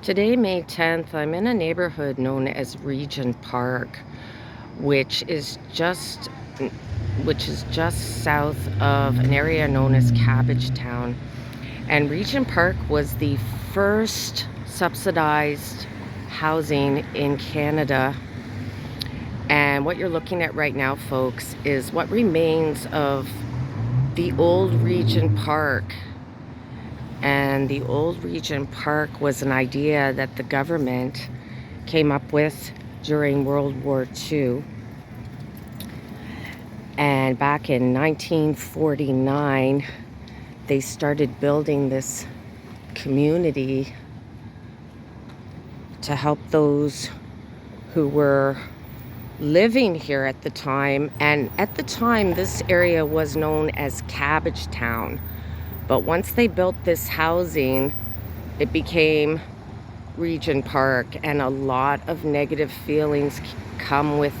Today, May 10th, I'm in a neighborhood known as Regent Park, which is just which is just south of an area known as Cabbagetown. And Regent Park was the first subsidized housing in Canada. And what you're looking at right now, folks, is what remains of the old Regent Park. And the old Regent Park was an idea that the government came up with during World War II. And back in 1949, they started building this community to help those who were living here at the time. And at the time, this area was known as Cabbagetown. But once they built this housing, it became Regent Park, and a lot of negative feelings come with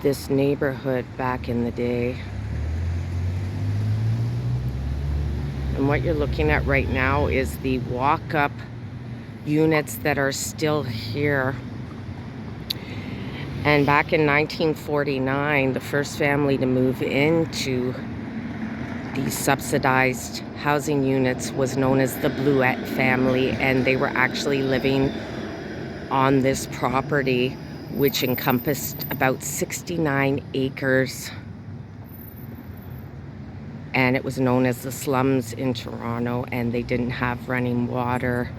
this neighborhood back in the day. And what you're looking at right now is the walk-up units that are still here. And back in 1949, the first family to move into these subsidized housing units was known as the Bluette family, and they were actually living on this property, which encompassed about 69 acres. And it was known as the slums in Toronto, and they didn't have running water.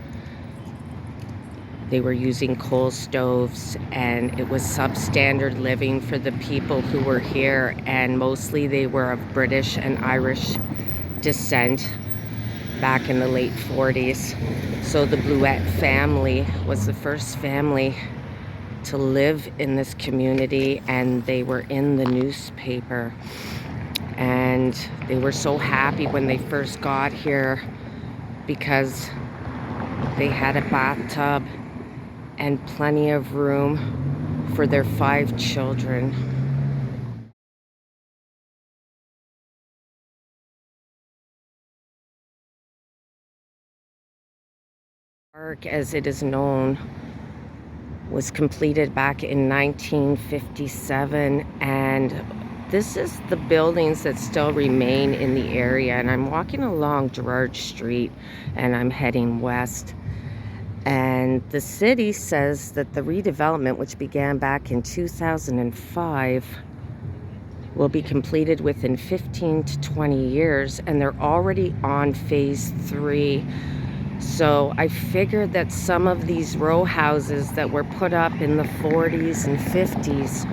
They were using coal stoves, and it was substandard living for the people who were here, and mostly they were of British and Irish descent back in the late 40s. So the Bluette family was the first family to live in this community, and they were in the newspaper. And they were so happy when they first got here because they had a bathtub and plenty of room for their 5 children. Park, as it is known, was completed back in 1957, and this is the buildings that still remain in the area. And I'm walking along Gerrard Street, and I'm heading west. And the city says that the redevelopment, which began back in 2005, will be completed within 15 to 20 years, and they're already on phase 3. So I figured that some of these row houses that were put up in the 40s and 50s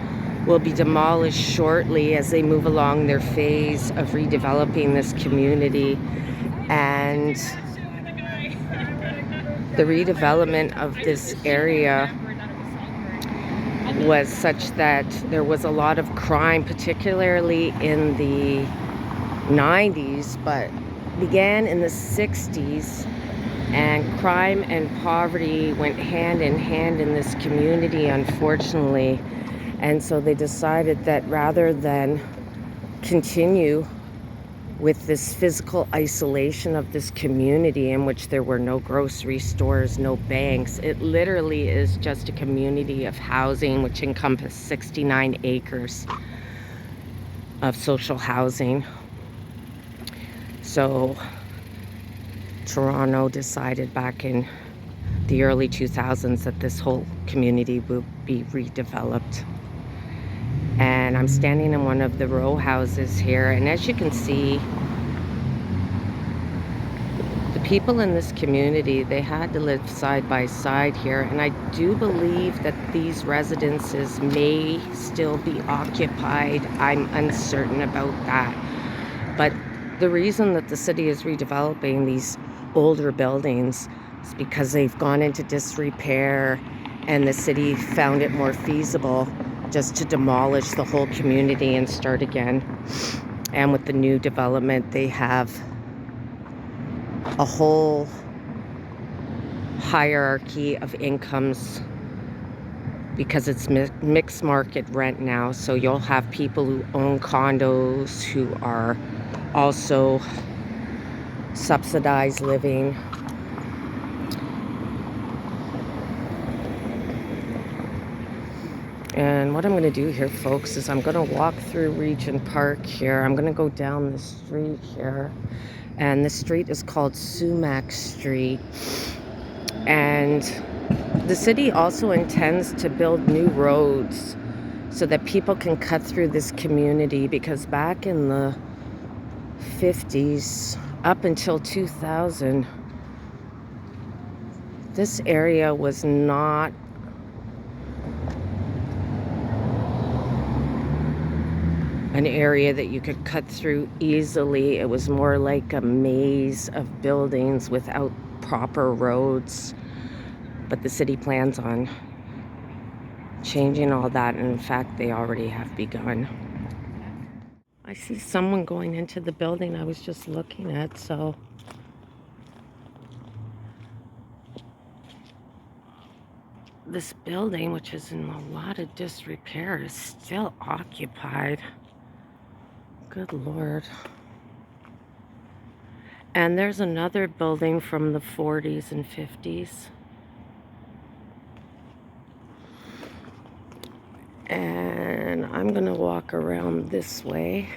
will be demolished shortly as they move along their phase of redeveloping this community. And the redevelopment of this area was such that there was a lot of crime, particularly in the 90s, but began in the 60s. And crime and poverty went hand in hand in this community, unfortunately. And so they decided that rather than continue with this physical isolation of this community in which there were no grocery stores, no banks, it literally is just a community of housing which encompassed 69 acres of social housing. So Toronto decided back in the early 2000s that this whole community would be redeveloped. And I'm standing in one of the row houses here, and as you can see, the people in this community, they had to live side by side here. And I do believe that these residences may still be occupied. I'm uncertain about that. But the reason that the city is redeveloping these older buildings is because they've gone into disrepair, and the city found it more feasible just to demolish the whole community and start again. And with the new development, they have a whole hierarchy of incomes because it's mixed market rent now. So you'll have people who own condos who are also subsidized living. And what I'm going to do here, folks, is I'm going to walk through Regent Park here. I'm going to go down the street here. And the street is called Sumac Street. And the city also intends to build new roads so that people can cut through this community, because back in the 50s up until 2000, this area was not an area that you could cut through easily. It was more like a maze of buildings without proper roads. But the city plans on changing all that, and in fact, they already have begun. I see someone going into the building I was just looking at, so this building, which is in a lot of disrepair, is still occupied. Good Lord. And there's another building from the 40s and 50s. And I'm gonna walk around this way.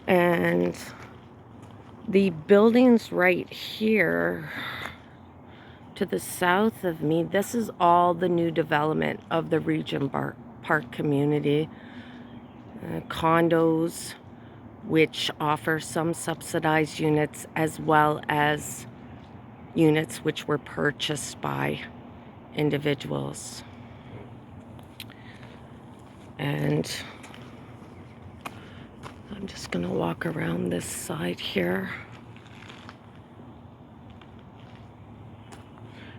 And the buildings right here to the south of me, this is all the new development of the Regent Park community. Condos, which offer some subsidized units, as well as units which were purchased by individuals. And I'm just gonna walk around this side here.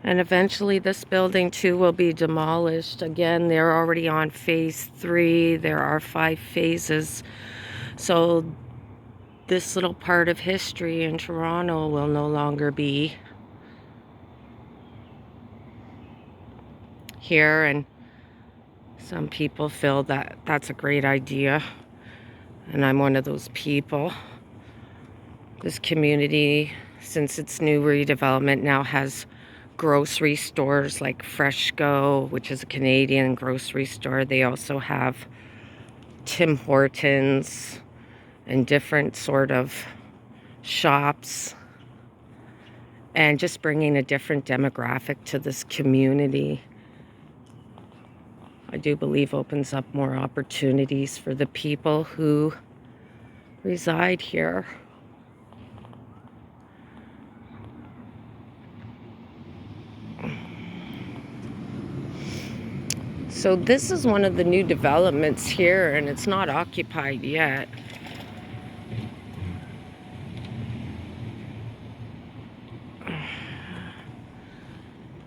And eventually this building too will be demolished. Again, they're already on phase 3. There are 5 phases. So this little part of history in Toronto will no longer be here. And some people feel that that's a great idea. And I'm one of those people. This community, since its new redevelopment, now has grocery stores like Freshco, which is a Canadian grocery store. They also have Tim Hortons and different sort of shops, and just bringing a different demographic to this community, I do believe opens up more opportunities for the people who reside here. So this is one of the new developments here, and it's not occupied yet.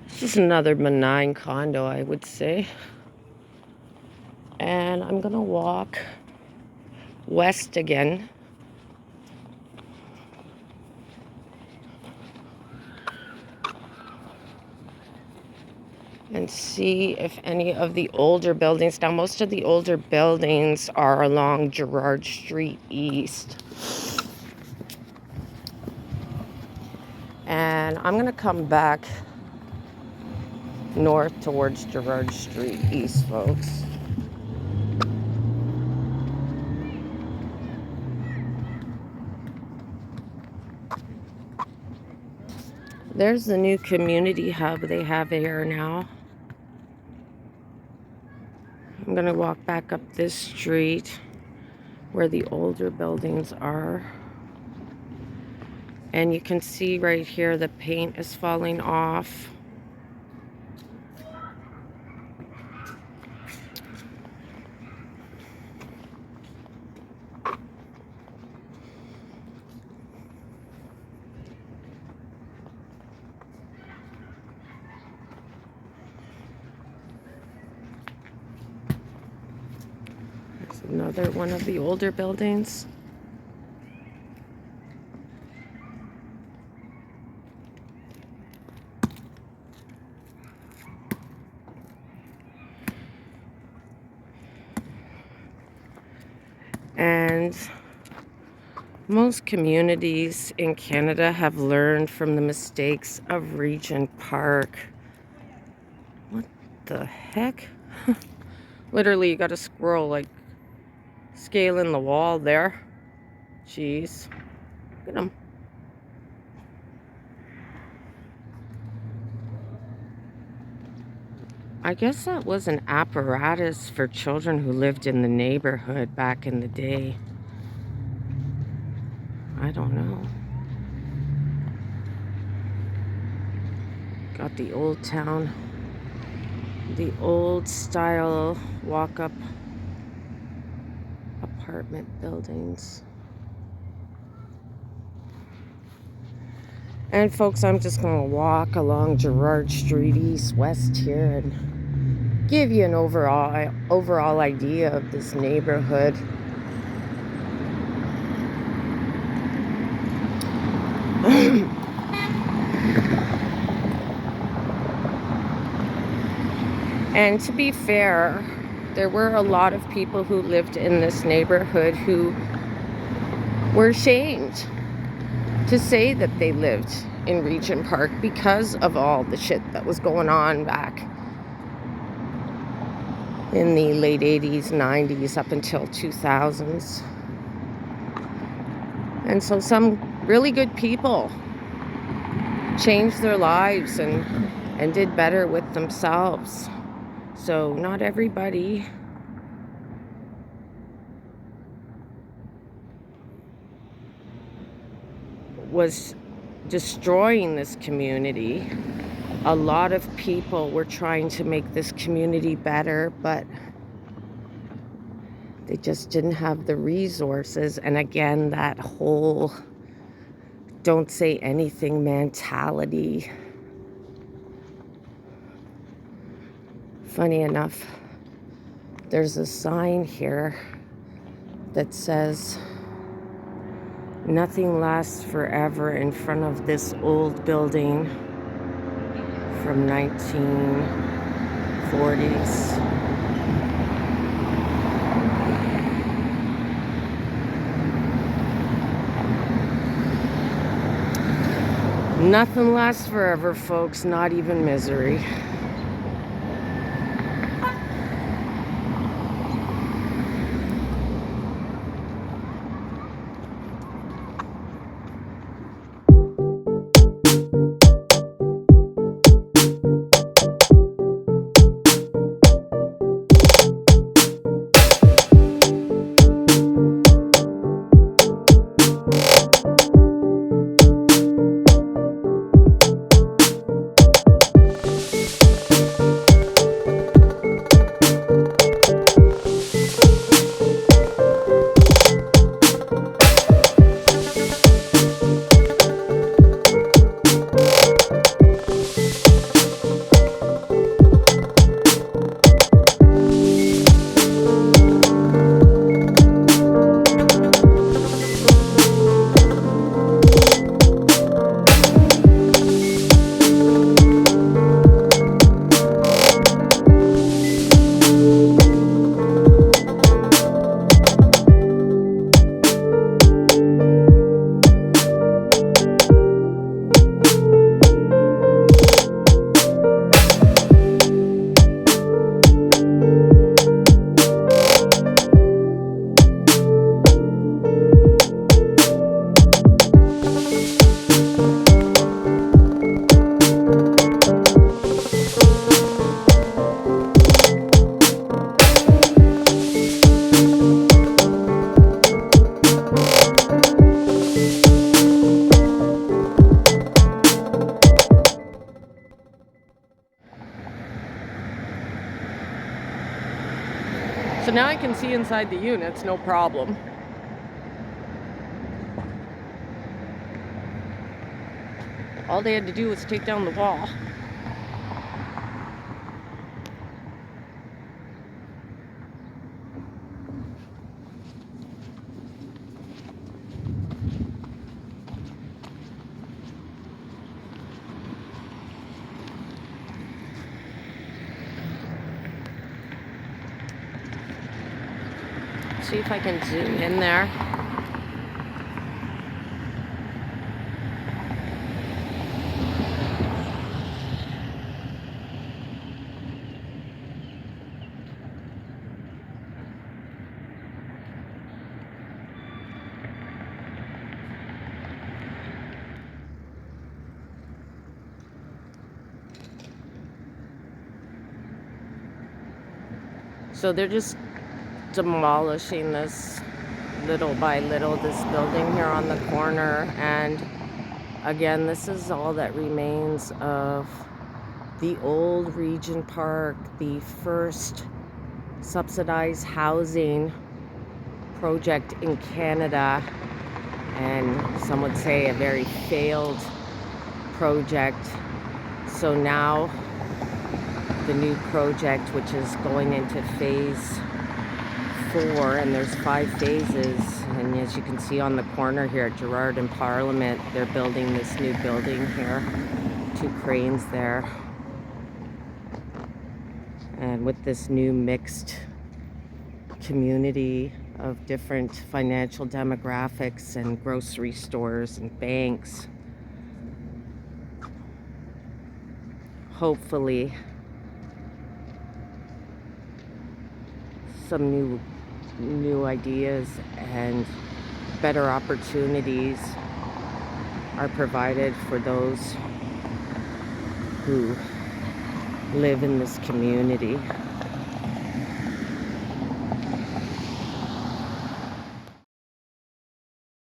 This is another benign condo, I would say. And I'm gonna walk west again. And see if any of the older buildings, now most of the older buildings are along Gerrard Street East. And I'm gonna come back north towards Gerrard Street East, folks. There's the new community hub they have here now. I'm gonna walk back up this street where the older buildings are. And you can see right here the paint is falling off. There's another one of the older buildings. And most communities in Canada have learned from the mistakes of Regent Park. What the heck? Literally, you got a squirrel like scaling the wall there. Jeez. Look at him. I guess that was an apparatus for children who lived in the neighborhood back in the day. I don't know. Got the old town, the old style walk-up apartment buildings. And folks, I'm just going to walk along Gerrard Street East West here and give you an overall idea of this neighborhood. And to be fair, there were a lot of people who lived in this neighborhood who were ashamed to say that they lived in Regent Park because of all the shit that was going on back in the late 80s, 90s, up until 2000s. And so some really good people changed their lives and did better with themselves. So not everybody was destroying this community. A lot of people were trying to make this community better, but they just didn't have the resources. And again, that whole don't say anything mentality. Funny enough, there's a sign here that says nothing lasts forever in front of this old building from 1940s. Nothing lasts forever, folks, not even misery. So now I can see inside the units, no problem. All they had to do was take down the wall. see if I can zoom in there. So they're just demolishing this little by little, this building here on the corner. And again, this is all that remains of the old Regent Park, the first subsidized housing project in Canada, and some would say a very failed project. So now the new project, which is going into phase 4, and there's 5 phases, and as you can see on the corner here at Gerrard and Parliament, they're building this new building here, 2 cranes there, and with this new mixed community of different financial demographics and grocery stores and banks. Hopefully some new ideas and better opportunities are provided for those who live in this community.